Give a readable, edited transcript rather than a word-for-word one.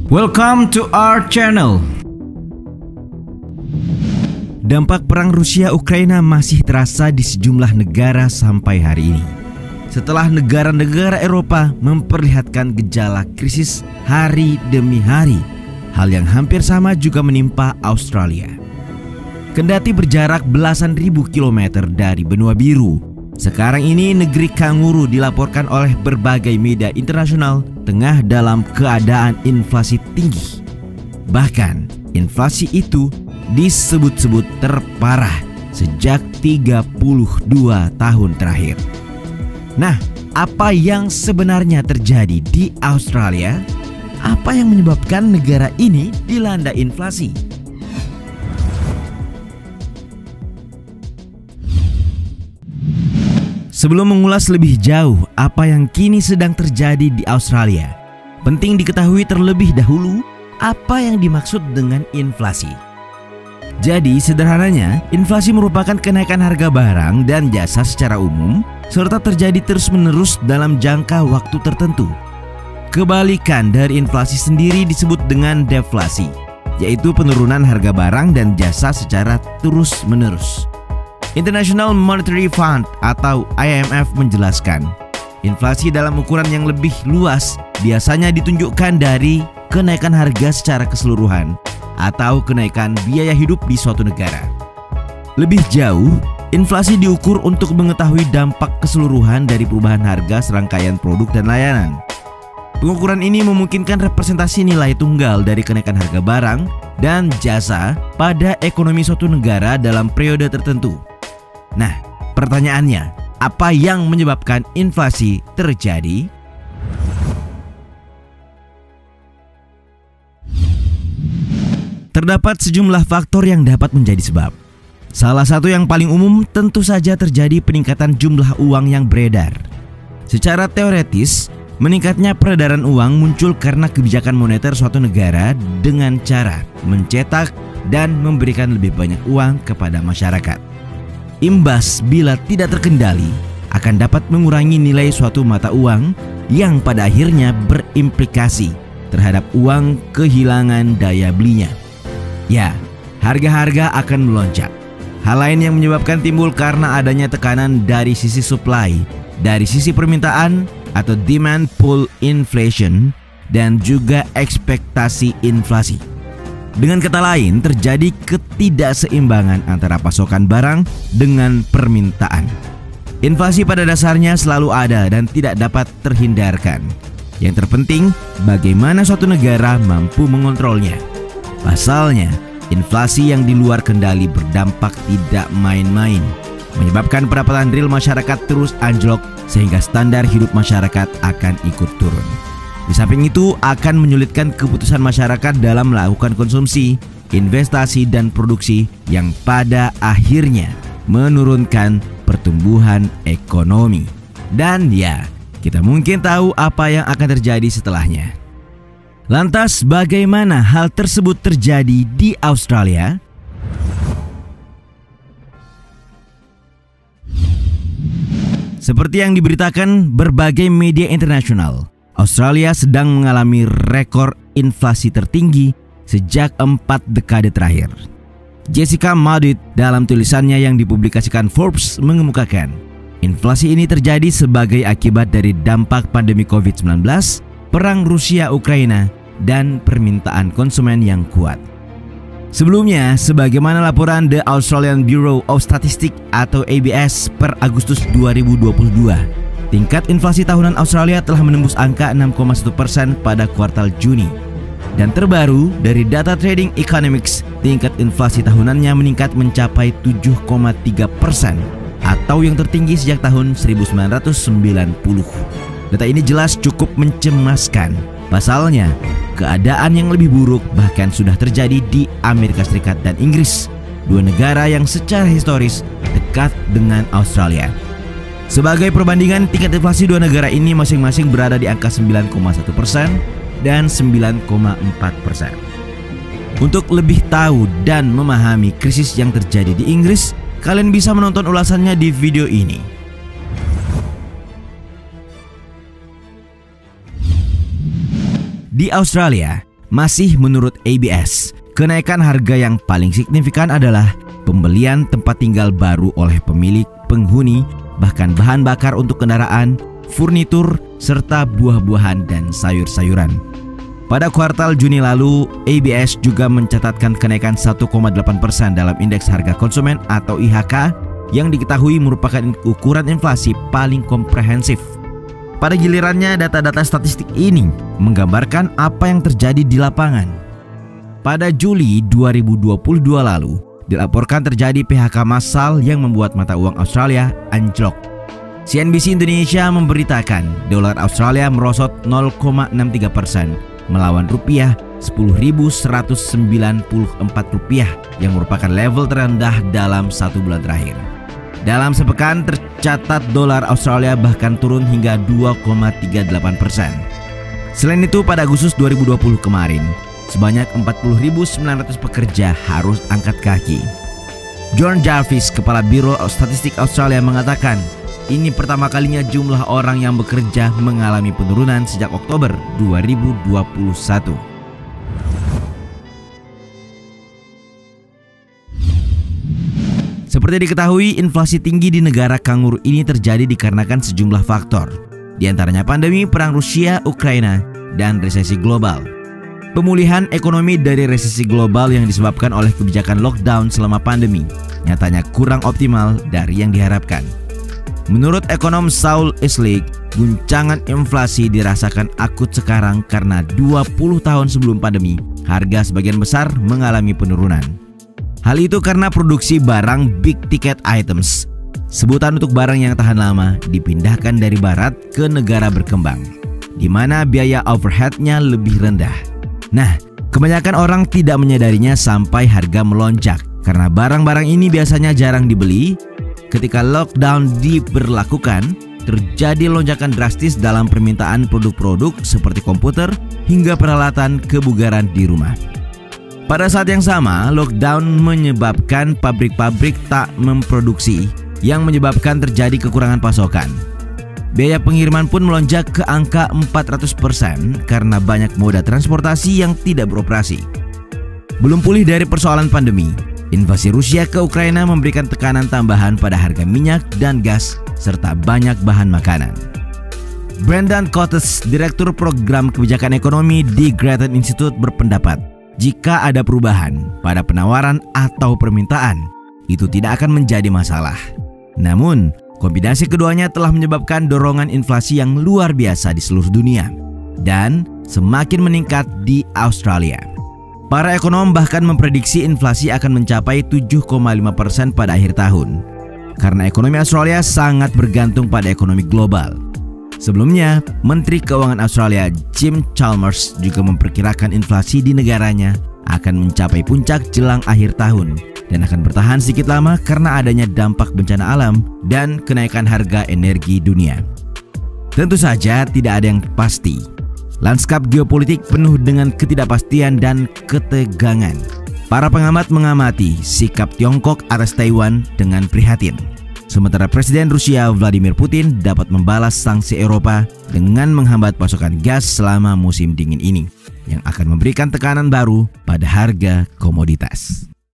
Welcome to our channel. Dampak perang Rusia-Ukraina masih terasa di sejumlah negara sampai hari ini. Setelah negara-negara Eropa memperlihatkan gejala krisis hari demi hari, hal yang hampir sama juga menimpa Australia. Kendati berjarak belasan ribu kilometer dari benua biru, sekarang ini negeri kanguru dilaporkan oleh berbagai media internasional tengah dalam keadaan inflasi tinggi. Bahkan inflasi itu disebut-sebut terparah sejak 32 tahun terakhir. Nah, apa yang sebenarnya terjadi di Australia? Apa yang menyebabkan negara ini dilanda inflasi? Sebelum mengulas lebih jauh apa yang kini sedang terjadi di Australia, penting diketahui terlebih dahulu apa yang dimaksud dengan inflasi. Jadi sederhananya, inflasi merupakan kenaikan harga barang dan jasa secara umum serta terjadi terus-menerus dalam jangka waktu tertentu. Kebalikan dari inflasi sendiri disebut dengan deflasi, yaitu penurunan harga barang dan jasa secara terus-menerus. International Monetary Fund atau IMF menjelaskan, inflasi dalam ukuran yang lebih luas biasanya ditunjukkan dari kenaikan harga secara keseluruhan atau kenaikan biaya hidup di suatu negara. Lebih jauh, inflasi diukur untuk mengetahui dampak keseluruhan dari perubahan harga serangkaian produk dan layanan. Pengukuran ini memungkinkan representasi nilai tunggal dari kenaikan harga barang dan jasa pada ekonomi suatu negara dalam periode tertentu. Nah, pertanyaannya, apa yang menyebabkan inflasi terjadi? Terdapat sejumlah faktor yang dapat menjadi sebab. Salah satu yang paling umum tentu saja terjadi peningkatan jumlah uang yang beredar. Secara teoretis, meningkatnya peredaran uang muncul karena kebijakan moneter suatu negara dengan cara mencetak dan memberikan lebih banyak uang kepada masyarakat. Imbas bila tidak terkendali akan dapat mengurangi nilai suatu mata uang yang pada akhirnya berimplikasi terhadap uang kehilangan daya belinya. Ya, harga-harga akan melonjak. Hal lain yang menyebabkan timbul karena adanya tekanan dari sisi supply, dari sisi permintaan atau demand pull inflation, dan juga ekspektasi inflasi. Dengan kata lain, terjadi ketidakseimbangan antara pasokan barang dengan permintaan. Inflasi pada dasarnya selalu ada dan tidak dapat terhindarkan. Yang terpenting, bagaimana suatu negara mampu mengontrolnya. Pasalnya, inflasi yang di luar kendali berdampak tidak main-main, menyebabkan pendapatan real masyarakat terus anjlok sehingga standar hidup masyarakat akan ikut turun. Di samping itu akan menyulitkan keputusan masyarakat dalam melakukan konsumsi, investasi dan produksi yang pada akhirnya menurunkan pertumbuhan ekonomi. Dan ya, kita mungkin tahu apa yang akan terjadi setelahnya. Lantas bagaimana hal tersebut terjadi di Australia? Seperti yang diberitakan berbagai media internasional, Australia sedang mengalami rekor inflasi tertinggi sejak 4 dekade terakhir. Jessica Madrid dalam tulisannya yang dipublikasikan Forbes mengemukakan, inflasi ini terjadi sebagai akibat dari dampak pandemi COVID-19, perang Rusia-Ukraina, dan permintaan konsumen yang kuat. Sebelumnya, sebagaimana laporan The Australian Bureau of Statistics atau ABS per Agustus 2022, tingkat inflasi tahunan Australia telah menembus angka 6,1% pada kuartal Juni. Dan terbaru dari data Trading Economics, tingkat inflasi tahunannya meningkat mencapai 7,3% atau yang tertinggi sejak tahun 1990. Data ini jelas cukup mencemaskan. Pasalnya, keadaan yang lebih buruk bahkan sudah terjadi di Amerika Serikat dan Inggris, dua negara yang secara historis dekat dengan Australia. Sebagai perbandingan, tingkat inflasi dua negara ini masing-masing berada di angka 9,1% dan 9,4%. Untuk lebih tahu dan memahami krisis yang terjadi di Inggris, kalian bisa menonton ulasannya di video ini. Di Australia, Masih menurut ABS, kenaikan harga yang paling signifikan adalah pembelian tempat tinggal baru oleh pemilik, penghuni, bahkan bahan bakar untuk kendaraan, furnitur, serta buah-buahan dan sayur-sayuran. Pada kuartal Juni lalu, ABS juga mencatatkan kenaikan 1,8% dalam indeks harga konsumen atau IHK yang diketahui merupakan ukuran inflasi paling komprehensif. Pada gilirannya, data-data statistik ini menggambarkan apa yang terjadi di lapangan. Pada Juli 2022 lalu, dilaporkan terjadi PHK massal yang membuat mata uang Australia anjlok. CNBC Indonesia memberitakan dolar Australia merosot 0,63% melawan rupiah 10.194 rupiah yang merupakan level terendah dalam 1 bulan terakhir. Dalam sepekan tercatat dolar Australia bahkan turun hingga 2,38%. Selain itu, pada Agustus 2020 kemarin, sebanyak 40.900 pekerja harus angkat kaki. John Jarvis, Kepala Biro Statistik Australia, mengatakan ini pertama kalinya jumlah orang yang bekerja mengalami penurunan sejak Oktober 2021. Seperti diketahui, inflasi tinggi di negara kanguru ini terjadi dikarenakan sejumlah faktor, di antaranya pandemi, perang Rusia-Ukraina, dan resesi global. Pemulihan ekonomi dari resesi global yang disebabkan oleh kebijakan lockdown selama pandemi nyatanya kurang optimal dari yang diharapkan. Menurut ekonom Saul Esley, guncangan inflasi dirasakan akut sekarang karena 20 tahun sebelum pandemi, harga sebagian besar mengalami penurunan. Hal itu karena produksi barang big ticket items, sebutan untuk barang yang tahan lama, dipindahkan dari barat ke negara berkembang, di mana biaya overhead-nya lebih rendah. Nah, kebanyakan orang tidak menyadarinya sampai harga melonjak, karena barang-barang ini biasanya jarang dibeli. Ketika lockdown diberlakukan, terjadi lonjakan drastis dalam permintaan produk-produk seperti komputer hingga peralatan kebugaran di rumah. Pada saat yang sama, lockdown menyebabkan pabrik-pabrik tak memproduksi, yang menyebabkan terjadi kekurangan pasokan. Biaya pengiriman pun melonjak ke angka 400% karena banyak moda transportasi yang tidak beroperasi. Belum pulih dari persoalan pandemi, invasi Rusia ke Ukraina memberikan tekanan tambahan pada harga minyak dan gas serta banyak bahan makanan. Brendan Coates, Direktur Program Kebijakan Ekonomi di Grattan Institute, berpendapat jika ada perubahan pada penawaran atau permintaan, itu tidak akan menjadi masalah. Namun, kombinasi keduanya telah menyebabkan dorongan inflasi yang luar biasa di seluruh dunia dan semakin meningkat di Australia. Para ekonom bahkan memprediksi inflasi akan mencapai 7,5% pada akhir tahun, karena ekonomi Australia sangat bergantung pada ekonomi global. Sebelumnya, Menteri Keuangan Australia Jim Chalmers juga memperkirakan inflasi di negaranya akan mencapai puncak jelang akhir tahun dan akan bertahan sedikit lama karena adanya dampak bencana alam dan kenaikan harga energi dunia. Tentu saja tidak ada yang pasti. Lanskap geopolitik penuh dengan ketidakpastian dan ketegangan. Para pengamat mengamati sikap Tiongkok atas Taiwan dengan prihatin. Sementara Presiden Rusia Vladimir Putin dapat membalas sanksi Eropa dengan menghambat pasokan gas selama musim dingin ini, yang akan memberikan tekanan baru pada harga komoditas.